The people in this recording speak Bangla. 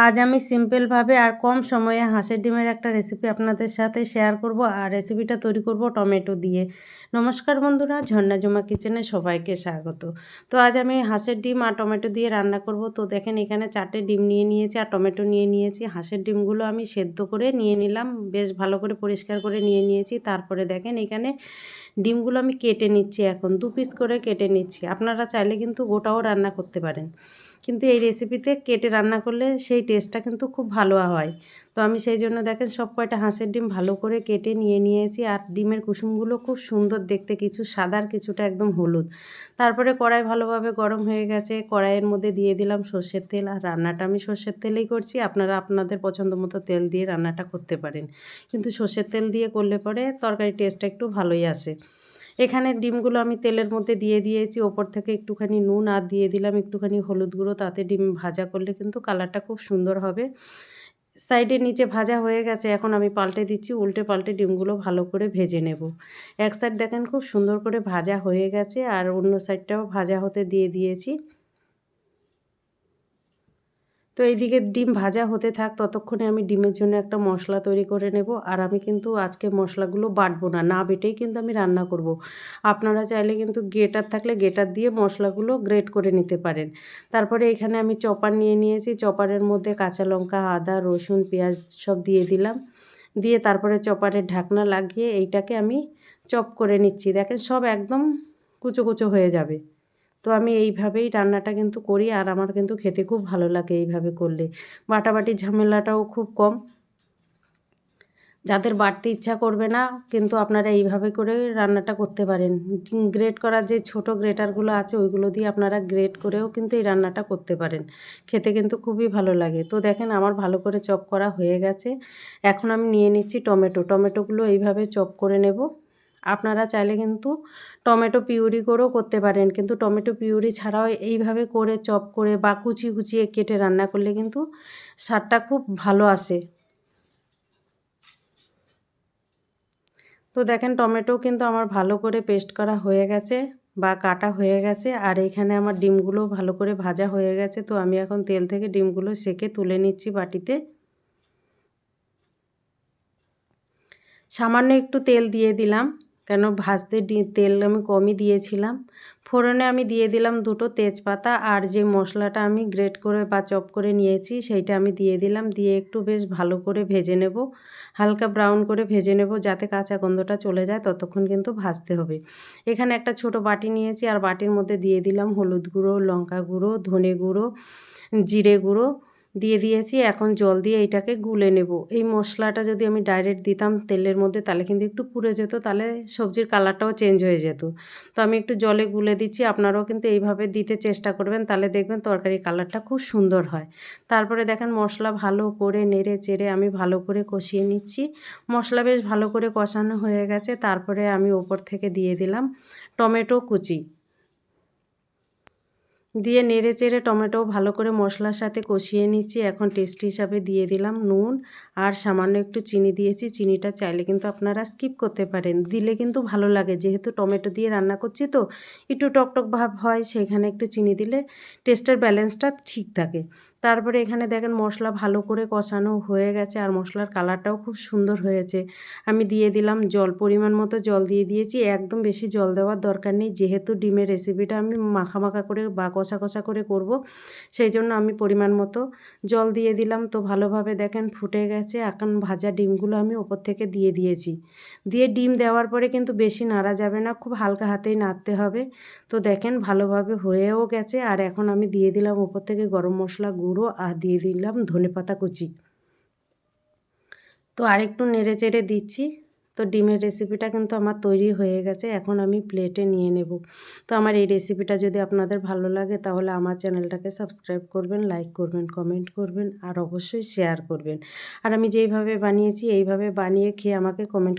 আজ আমি সিম্পলভাবে আর কম সময়ে হাঁসের ডিমের একটা রেসিপি আপনাদের সাথে শেয়ার করব। আর রেসিপিটা তৈরি করব টমেটো দিয়ে। নমস্কার বন্ধুরা, ঝর্ণা জুমা কিচেনে সবাইকে স্বাগত। তো আজ আমি হাঁসের ডিম আর টমেটো দিয়ে রান্না করব। তো দেখেন এখানে 4টে ডিম নিয়ে নিয়েছি আর টমেটো নিয়ে নিয়েছি। হাঁসের ডিমগুলো আমি সেদ্ধ করে নিয়ে নিলাম, বেশ ভালো করে পরিষ্কার করে নিয়ে নিয়েছি। তারপরে দেখেন এখানে ডিমগুলো আমি কেটে নিচ্ছি, এখন 2 পিস করে কেটে নিচ্ছি। আপনারা চাইলে কিন্তু গোটাও রান্না করতে পারেন, কিন্তু এই রেসিপিতে কেটে রান্না করলে সেই টেস্টটা কিন্তু খুব ভালো হয়। তো আমি সেই জন্য দেখেন সব কয়টা হাঁসের ডিম ভালো করে কেটে নিয়ে নিয়েছি। আর ডিমের কুসুমগুলো খুব সুন্দর দেখতে, কিছু সাদার কিছুটা একদম হলুদ। তারপরে কড়াই ভালোভাবে গরম হয়ে গেছে, কড়াইয়ের মধ্যে দিয়ে দিলাম সর্ষের তেল। আর রান্নাটা আমি সর্ষের তেলেই করছি, আপনারা আপনাদের পছন্দ মতো তেল দিয়ে রান্নাটা করতে পারেন, কিন্তু সর্ষের তেল দিয়ে করলে পরে তরকারির টেস্টটা একটু ভালোই আসে। এখানে ডিমগুলো আমি তেলের মধ্যে দিয়ে দিয়েছি, ওপর থেকে একটুখানি নুন আর দিয়ে দিলাম একটুখানি হলুদ গুঁড়ো। তাতে ডিম ভাজা করলে কিন্তু কালারটা খুব সুন্দর হবে। সাইডে নিচে ভাজা হয়ে গেছে, এখন আমি পাল্টে দিচ্ছি, উল্টে পাল্টে ডিমগুলো ভালো করে ভেজে নেব। এক সাইড দেখেন খুব সুন্দর করে ভাজা হয়ে গেছে, আর অন্য সাইডটাও ভাজা হতে দিয়ে দিয়েছি। তো এইদিকে ডিম ভাজা হতে থাক, ততক্ষণে আমি ডিমের জন্য একটা মশলা তৈরি করে নেব। আর আমি কিন্তু আজকে মশলাগুলো বাটবো না, না বেটেই কিন্তু আমি রান্না করব। আপনারা চাইলে কিন্তু গ্রেটার থাকলে গ্রেটার দিয়ে মশলাগুলো গ্রেট করে নিতে পারেন। তারপরে এখানে আমি চপার নিয়ে নিয়েছি, চপারের মধ্যে কাঁচা লঙ্কা, আদা, রসুন, পেঁয়াজ সব দিয়ে দিলাম। দিয়ে তারপরে চপারের ঢাকনা লাগিয়ে এইটাকে আমি চপ করে নিচ্ছি। দেখেন সব একদম কুচো কুচো হয়ে যাবে। তো আমি এইভাবেই রান্নাটা কিন্তু করি, আর আমার কিন্তু খেতে খুব ভালো লাগে এইভাবে করলে। বাটাবাটির ঝামেলাটাও খুব কম। যাদের বাটতে ইচ্ছা করবে না, কিন্তু আপনারা এইভাবে করে রান্নাটা করতে পারেন। গ্রেট করার যে ছোট গ্রেটারগুলো আছে ওইগুলো দিয়ে আপনারা গ্রেট করেও কিন্তু এই রান্নাটা করতে পারেন, খেতে কিন্তু খুবই ভালো লাগে। তো দেখেন আমার ভালো করে চপ করা হয়ে গেছে। এখন আমি নিয়ে নিচ্ছি টমেটোগুলো এইভাবে চপ করে নেব। আপনারা চাইলে কিন্তু টমেটো পিউরি করেও করতে পারেন, কিন্তু টমেটো পিউরি ছাড়াও এইভাবে করে চপ করে বা কুচিয়ে কুচিয়ে কেটে রান্না করলে কিন্তু স্বাদটা খুব ভালো আসে। তো দেখেন টমেটো কিন্তু আমার ভালো করে পেস্ট করা হয়ে গেছে বা কাটা হয়ে গেছে, আর এখানে আমার ডিমগুলো ভালো করে ভাজা হয়ে গেছে। তো আমি এখন তেল থেকে ডিমগুলো সেঁকে তুলে নিচ্ছি বাটিতে। সামান্য একটু তেল দিয়ে দিলাম, কেন ভাজতে তেল আমি কমই দিয়েছিলাম। ফোড়নে আমি দিয়ে দিলাম 2টো তেজপাতা, আর যে মশলাটা আমি গ্রেট করে বা চপ করে নিয়েছি সেইটা আমি দিয়ে দিলাম। দিয়ে একটু বেশ ভালো করে ভেজে নেব, হালকা ব্রাউন করে ভেজে নেব, যাতে কাঁচা গন্ধটা চলে যায়, ততক্ষণ কিন্তু ভাজতে হবে। এখানে একটা ছোট বাটি নিয়েছি, আর বাটির মধ্যে দিয়ে দিলাম হলুদ গুঁড়ো, লঙ্কা গুঁড়ো, ধনে গুঁড়ো, জিরে গুঁড়ো দিয়ে দিয়েছি। এখন জল দিয়ে এইটাকে গুলে নেব। এই মশলাটা যদি আমি ডাইরেক্ট দিতাম তেলের মধ্যে তাহলে কিন্তু একটু পুড়ে যেত, তাহলে সবজির কালারটাও চেঞ্জ হয়ে যেত। তো আমি একটু জলে গুলে দিচ্ছি, আপনারাও কিন্তু এইভাবে দিতে চেষ্টা করবেন, তাহলে দেখবেন তরকারির কালারটা খুব সুন্দর হয়। তারপরে দেখেন মশলা ভালো করে নেড়ে চেড়ে আমি ভালো করে কষিয়ে নিচ্ছি। মশলা বেশ ভালো করে কষানো হয়ে গেছে, তারপরে আমি ওপর থেকে দিয়ে দিলাম টমেটো কুচি। দিয়ে নেড়ে চেড়ে টমেটো ভালো করে মশলার সাথে কষিয়ে নিচ্ছি। এখন টেস্ট হিসাবে দিয়ে দিলাম নুন, আর সামান্য একটু চিনি দিয়েছি। চিনিটা চাইলে কিন্তু আপনারা স্কিপ করতে পারেন, দিলে কিন্তু ভালো লাগে, যেহেতু টমেটো দিয়ে রান্না করছি তো একটু টকটক ভাব হয়, সেখানে একটু চিনি দিলে টেস্টের ব্যালেন্সটা ঠিক থাকে। তারপরে এখানে দেখেন মশলা ভালো করে কষানো হয়ে গেছে, আর মশলার কালারটাও খুব সুন্দর হয়েছে। আমি দিয়ে দিলাম জল, পরিমাণ মতো জল দিয়ে দিয়েছি। একদম বেশি জল দেওয়ার দরকার নেই, যেহেতু ডিমের রেসিপিটা আমি মাখা মাখা করে বা কষা কষা করে করব, সেই জন্য আমি পরিমাণ মতো জল দিয়ে দিলাম। তো ভালোভাবে দেখেন ফুটে গেছে, এখন ভাজা ডিমগুলো আমি ওপর থেকে দিয়ে দিয়েছি। দিয়ে ডিম দেওয়ার পরে কিন্তু বেশি নাড়া যাবে না, খুব হালকা হাতেই নাড়তে হবে। তো দেখেন ভালোভাবে হয়েও গেছে, আর এখন আমি দিয়ে দিলাম ওপর থেকে গরম মশলা গুঁড়ো, আর দিয়ে দিলাম ধনেপাতা কুচি। তো আরেকটু নেড়ে চেড়ে দিচ্ছি। তো ডিমের রেসিপিটা কিন্তু আমার তৈরি হয়ে গেছে, এখন আমি প্লেটে নিয়ে নেব। তো আমার এই রেসিপিটা যদি আপনাদের ভালো লাগে তাহলে আমার চ্যানেলটাকে সাবস্ক্রাইব করবেন, লাইক করবেন, কমেন্ট করবেন, আর অবশ্যই শেয়ার করবেন। আর আমি যেইভাবে বানিয়েছি এইভাবে বানিয়ে খেয়ে আমাকে কমেন্ট